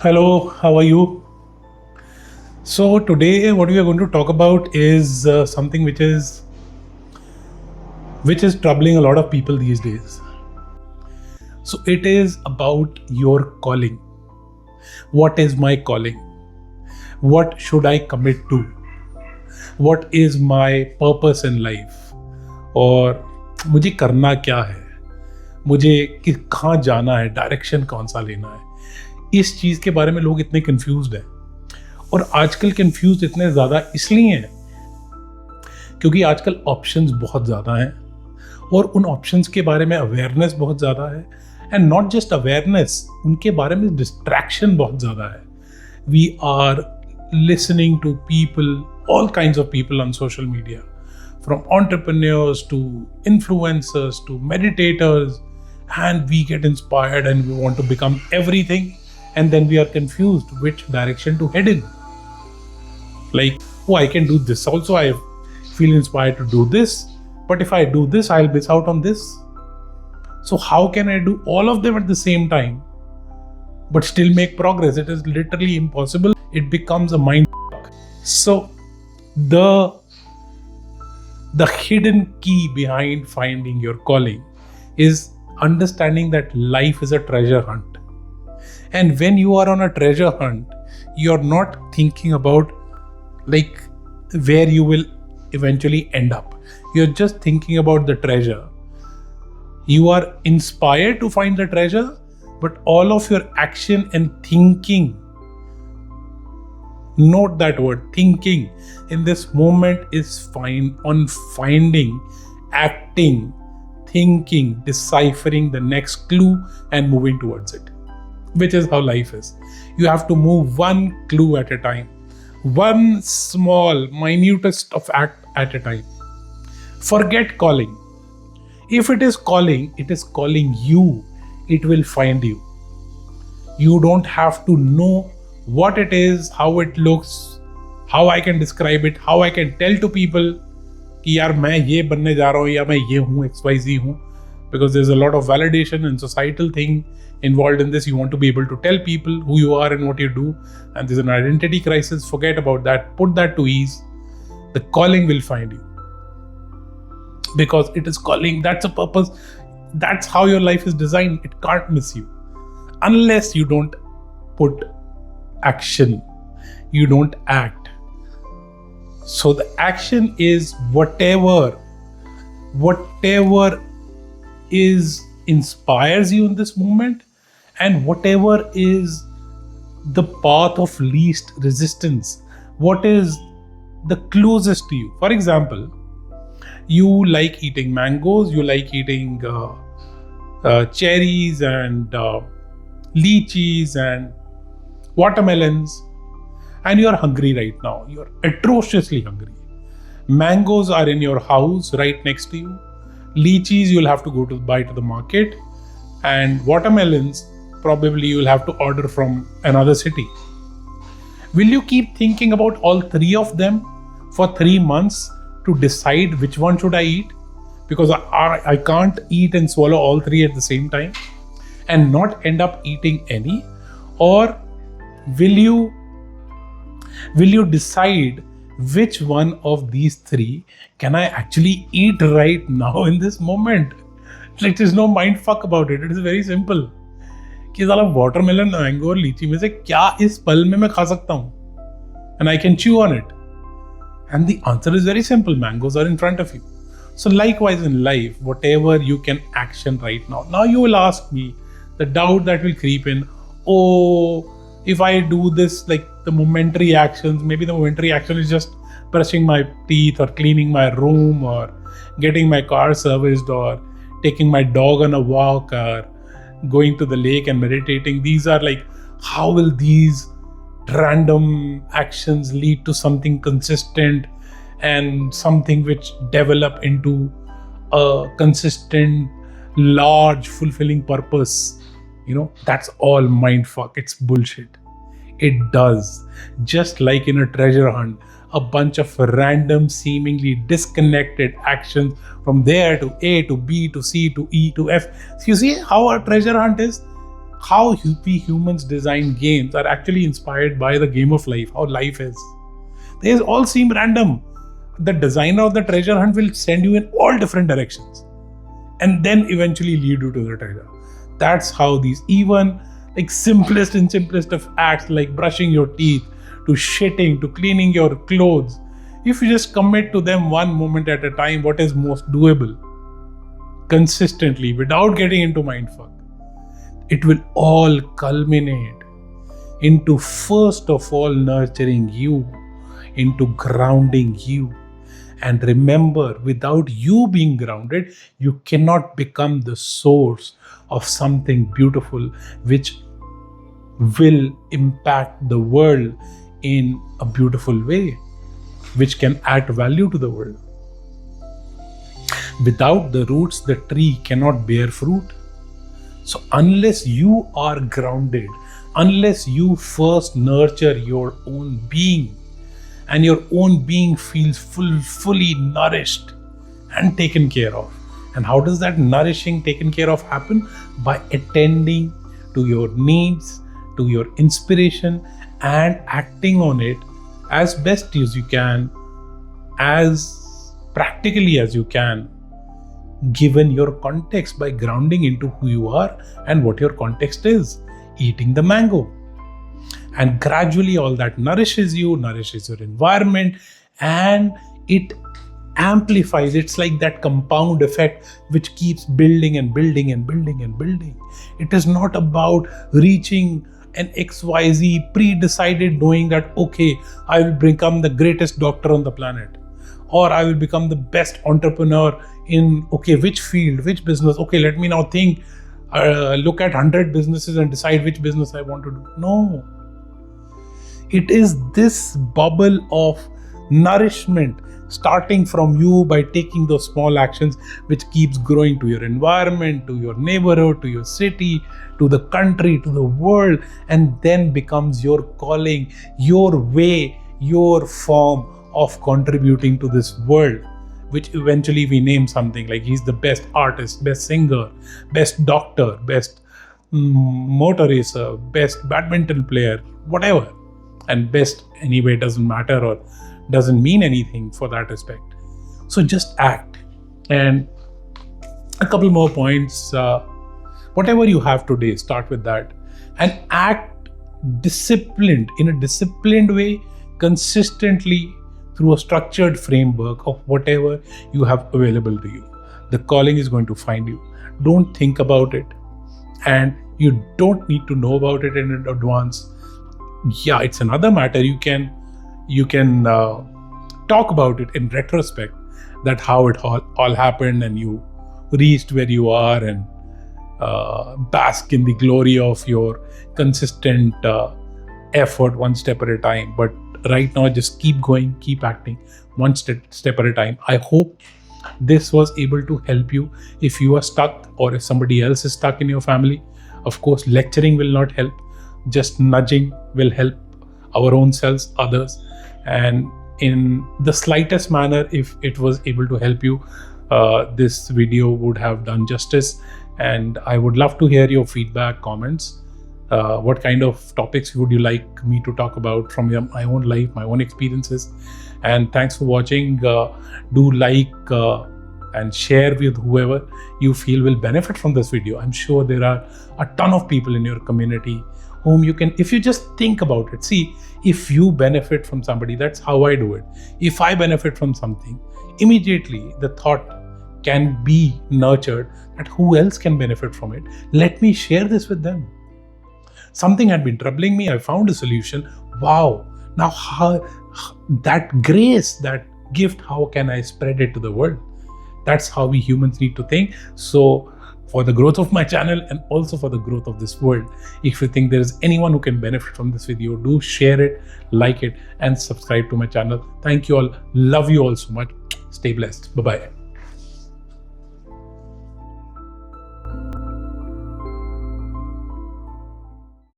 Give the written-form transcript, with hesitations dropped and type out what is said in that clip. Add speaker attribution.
Speaker 1: Hello, how are you? So today, what we are going to talk about is something which is troubling a lot of people these days. So it is about your calling. What is my calling? What should I commit to? What is my purpose in life? और मुझे करना क्या है? मुझे कहाँ जाना है? Direction कौन सा लेना है? इस चीज़ के बारे में लोग इतने कंफ्यूज्ड हैं. और आजकल कंफ्यूज इतने ज़्यादा इसलिए हैं क्योंकि आजकल ऑप्शंस बहुत ज़्यादा हैं और उन ऑप्शंस के बारे में अवेयरनेस बहुत ज़्यादा है. एंड नॉट जस्ट अवेयरनेस, उनके बारे में डिस्ट्रैक्शन बहुत ज़्यादा है. We are listening to people, all kinds of people on social media, from entrepreneurs to influencers to meditators, and we get inspired and we want to become everything, and then we are confused which direction to head in. Like, oh, I can do this also, I feel inspired to do this, but if I do this I'll miss out on this. So how can I do all of them at the same time but still make progress? It is literally impossible. It becomes a mind fuck. So the hidden key behind finding your calling is understanding that life is a treasure hunt. And when you are on a treasure hunt, you're not thinking about like where you will eventually end up. You're just thinking about the treasure. You are inspired to find the treasure, but all of your action and thinking, note that word, thinking, in this moment is on finding, acting, thinking, deciphering the next clue and moving towards it, which is how life is. You have to move one clue at a time, one small, minutest of act at a time. Forget calling. If it is calling you, it will find you. You don't have to know what it is, how it looks, how I can describe it, how I can tell to people कि यार मैं ये बनने जा रहा हूँ या मैं ये हूँ, XYZ हूँ, because there's a lot of validation and societal thing involved in this. You want to be able to tell people who you are and what you do, and there's an identity crisis. Forget about that. Put that to ease. The calling will find you because it is calling. That's a purpose. That's how your life is designed. It can't miss you unless you don't put action, you don't act. So the action is whatever is inspires you in this moment, and whatever is the path of least resistance, what is the closest to you. For example, you like eating mangoes, you like eating cherries and lychees and watermelons, and you are hungry right now. You are atrociously hungry. Mangoes are in your house right next to you. Lychees you'll have to go to buy to the market, and watermelons probably you'll have to order from another city. Will you keep thinking about all three of them for 3 months to decide which one should I eat? Because I can't eat and swallow all three at the same time and not end up eating any. Or will you decide which one of these three can I actually eat right now in this moment? Like, there's no mind fuck about it. It is very simple. कि साला watermelon, mango और लीची में से क्या इस पल में मैं खा सकता हूँ and I can chew on it? And the answer is very simple. Mangoes are in front of you. So likewise in life, whatever you can action right now. Now you will ask me, the doubt that will creep in, oh, if I do this, like the momentary actions, maybe the momentary action is just brushing my teeth or cleaning my room or getting my car serviced or taking my dog on a walk or going to the lake and meditating. These are like, how will these random actions lead to something consistent and something which develop into a consistent, large, fulfilling purpose? You know, that's all mindfuck. It's bullshit. It does. Just like in a treasure hunt, a bunch of random, seemingly disconnected actions from there to A to B to C to E to F. So you see how a treasure hunt is? how we humans design games are actually inspired by the game of life, how life is. They all seem random. The designer of the treasure hunt will send you in all different directions and then eventually lead you to the treasure. That's how these, even like simplest of acts, like brushing your teeth, to shitting, to cleaning your clothes, if you just commit to them one moment at a time, what is most doable, consistently, without getting into mindfuck, it will all culminate into, first of all, nurturing you, into grounding you. And remember, without you being grounded, you cannot become the source of something beautiful which will impact the world in a beautiful way, which can add value to the world. Without the roots, the tree cannot bear fruit. So unless you are grounded, unless you first nurture your own being, and your own being feels fully nourished and taken care of. And how does that nourishing, taken care of happen? By attending to your needs, to your inspiration, and acting on it as best as you can, as practically as you can, given your context, by grounding into who you are and what your context is. Eating the mango. And gradually all that nourishes you, nourishes your environment, and it amplifies. It's like that compound effect which keeps building and building and building and building. It is not about reaching an XYZ pre-decided knowing that, okay, I will become the greatest doctor on the planet, or I will become the best entrepreneur in, okay, which field, which business, okay, let me now think, look at 100 businesses and decide which business I want to do. No. It is this bubble of nourishment starting from you by taking those small actions, which keeps growing to your environment, to your neighborhood, to your city, to the country, to the world, and then becomes your calling, your way, your form of contributing to this world, which eventually we name something like he's the best artist, best singer, best doctor, best motor racer, best badminton player, whatever. And best anyway doesn't matter or doesn't mean anything for that respect. So just act. And a couple more points. Whatever you have today, start with that and act disciplined, in a disciplined way, consistently, through a structured framework of whatever you have available to you. The calling is going to find you. Don't think about it, and you don't need to know about it in advance. Yeah, it's another matter. You can talk about it in retrospect, that how it all happened and you reached where you are, and bask in the glory of your consistent effort, one step at a time. But right now, just keep going, keep acting, one step at a time. I hope this was able to help you. If you are stuck, or if somebody else is stuck in your family, of course, lecturing will not help. Just nudging will help our own selves, others, and in the slightest manner, if it was able to help you, this video would have done justice. And I would love to hear your feedback, comments. What kind of topics would you like me to talk about from my own life, my own experiences? And thanks for watching. Do like and share with whoever you feel will benefit from this video. I'm sure there are a ton of people in your community whom you can, if you just think about it. See, if you benefit from somebody, that's how I do it. If I benefit from something, immediately the thought can be nurtured that who else can benefit from it? Let me share this with them. Something had been troubling me, I found a solution. Wow, now how that grace, that gift, how can I spread it to the world? That's how we humans need to think. So for the growth of my channel and also for the growth of this world, if you think there is anyone who can benefit from this video, do share it, like it, and subscribe to my channel. Thank you all. Love you all so much. Stay blessed. Bye-bye.